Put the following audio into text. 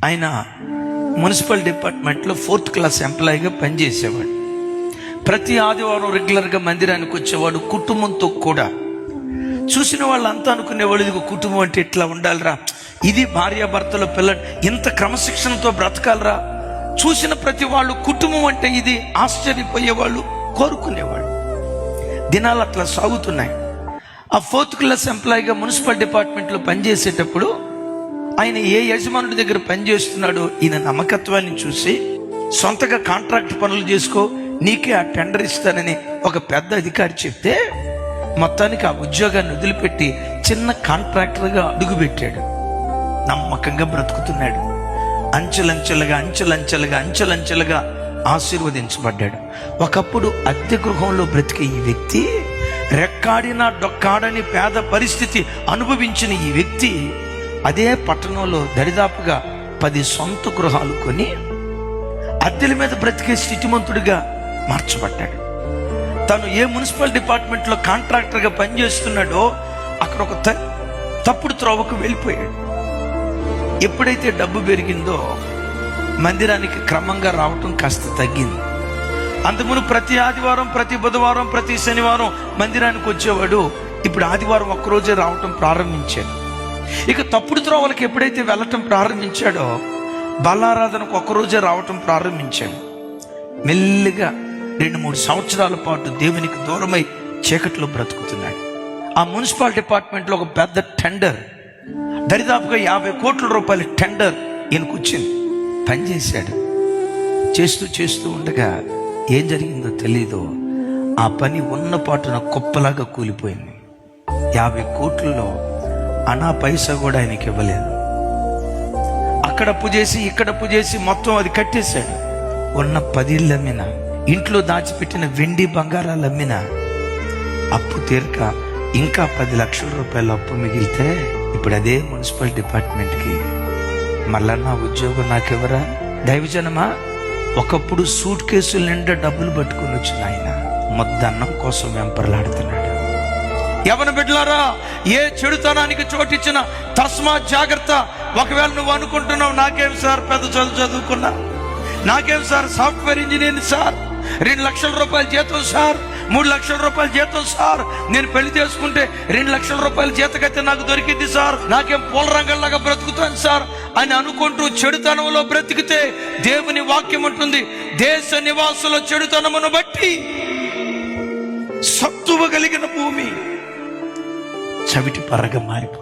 ఆయన మున్సిపల్ డిపార్ట్మెంట్లో 4th class ఎంప్లాయీగా పనిచేసేవాడు. ప్రతి ఆదివారం రెగ్యులర్గా మందిరానికి వచ్చేవాడు కుటుంబంతో కూడా. చూసిన వాళ్ళంతా అనుకునేవాళ్ళు, ఇది కుటుంబం అంటే ఇట్లా ఉండాలిరా, ఇది భార్యాభర్తల పిల్లలు ఇంత క్రమశిక్షణతో బ్రతకాలరా. చూసిన ప్రతి వాళ్ళు కుటుంబం అంటే ఇది ఆశ్చర్యపోయేవాళ్ళు, కోరుకునేవాళ్ళు. దినాలు అట్లా సాగుతున్నాయి. ఆ 4th క్లాస్ ఎంప్లాయీగా మున్సిపల్ డిపార్ట్మెంట్లో పనిచేసేటప్పుడు ఆయన ఏ యజమానుడి దగ్గర పనిచేస్తున్నాడో ఈయన నమ్మకత్వాన్ని చూసి, సొంతగా కాంట్రాక్ట్ పనులు చేసుకో, నీకే ఆ టెండర్ ఇస్తానని ఒక పెద్ద అధికారి చెప్తే మొత్తానికి ఆ ఉద్యోగాన్ని వదిలిపెట్టి చిన్న కాంట్రాక్టర్గా అడుగుపెట్టాడు. నమ్మకంగా బ్రతుకుతున్నాడు. అంచెలంచెలుగా ఆశీర్వదించబడ్డాడు. ఒకప్పుడు అద్దె గృహంలో బ్రతికే ఈ వ్యక్తి, రెక్కాడినా డొక్కాడని పేద పరిస్థితి అనుభవించిన ఈ వ్యక్తి అదే పట్టణంలో దరిదాపుగా 10 సొంత గృహాలు కొని అద్దెల మీద బ్రతికే స్థితిమంతుడిగా మార్చబడ్డాడు. తను ఏ మున్సిపల్ డిపార్ట్మెంట్లో కాంట్రాక్టర్గా పనిచేస్తున్నాడో అక్కడ ఒక తప్పుడు త్రోవకు వెళ్ళిపోయాడు. ఎప్పుడైతే డబ్బు పెరిగిందో మందిరానికి క్రమంగా రావటం కాస్త తగ్గింది. అంతకుముందు ప్రతి ఆదివారం, ప్రతి బుధవారం, ప్రతి శనివారం మందిరానికి వచ్చేవాడు. ఇప్పుడు ఆదివారం ఒక్కరోజే రావటం ప్రారంభించాడు. ఇక తప్పుడు త్రోవలకు ఎప్పుడైతే వెళ్ళటం ప్రారంభించాడో బలారాధనకు ఒక్కరోజే రావటం ప్రారంభించాడు. మెల్లిగా 2-3 సంవత్సరాల పాటు దేవునికి దూరమై చీకట్లో బ్రతుకుతున్నాడు. ఆ మున్సిపల్ డిపార్ట్మెంట్లో ఒక పెద్ద టెండర్, దరిదాపుగా 50 కోట్ల రూపాయల టెండర్ ఈయనకు వచ్చింది. పనిచేశాడు. చేస్తూ ఉండగా ఏం జరిగిందో తెలీదు, ఆ పని ఉన్న పాటున కుప్పలాగా కూలిపోయింది. 50 కోట్లలో అనా పైసా కూడా ఆయనకి ఇవ్వలేదు. అక్కడ అప్పు చేసి ఇక్కడ అప్పు చేసి మొత్తం అది కట్టేశాడు. ఉన్న 10 ఇళ్ళు అమ్మినా, ఇంట్లో దాచిపెట్టిన వెండి బంగారాలు అమ్మినా అప్పు తీరక ఇంకా 10 లక్షల రూపాయల అప్పు మిగిలితే ఇప్పుడు అదే మున్సిపల్ డిపార్ట్మెంట్కి మళ్ళా నా ఉద్యోగం నాకెవరా? దైవజనమా, ఒకప్పుడు సూట్ కేసులు నిండా డబ్బులు పట్టుకుని వచ్చిన ఆయన ముద్దన్నం కోసం వెంపర్లాడుతున్నాడు. యవన బిడ్డలారా, ఏ చెడుతనానికి చోటిచ్చిన తస్మా జాగ్రత్త. ఒకవేళ నువ్వు అనుకుంటున్నావు, నాకేం సార్ పెద్ద చదువుకున్నా, నాకేం సార్ సాఫ్ట్వేర్ ఇంజనీర్ సార్, 2 లక్షల రూపాయల జీతం సార్, 3 లక్షల రూపాయల జీతం సార్, నేను పెళ్లి చేసుకుంటే 2 లక్షల రూపాయల జీతకైతే నాకు దొరికింది సార్, నాకేం పూల రంగంలాగా బ్రతుకుతాను సార్ అని అనుకుంటూ చెడుతనంలో బ్రతికితే దేవుని వాక్యం ఉంటుంది, దేశ నివాసుల చెడుతనమును బట్టి సత్తువ కలిగిన భూమి చవిటి పరగా మారిపో.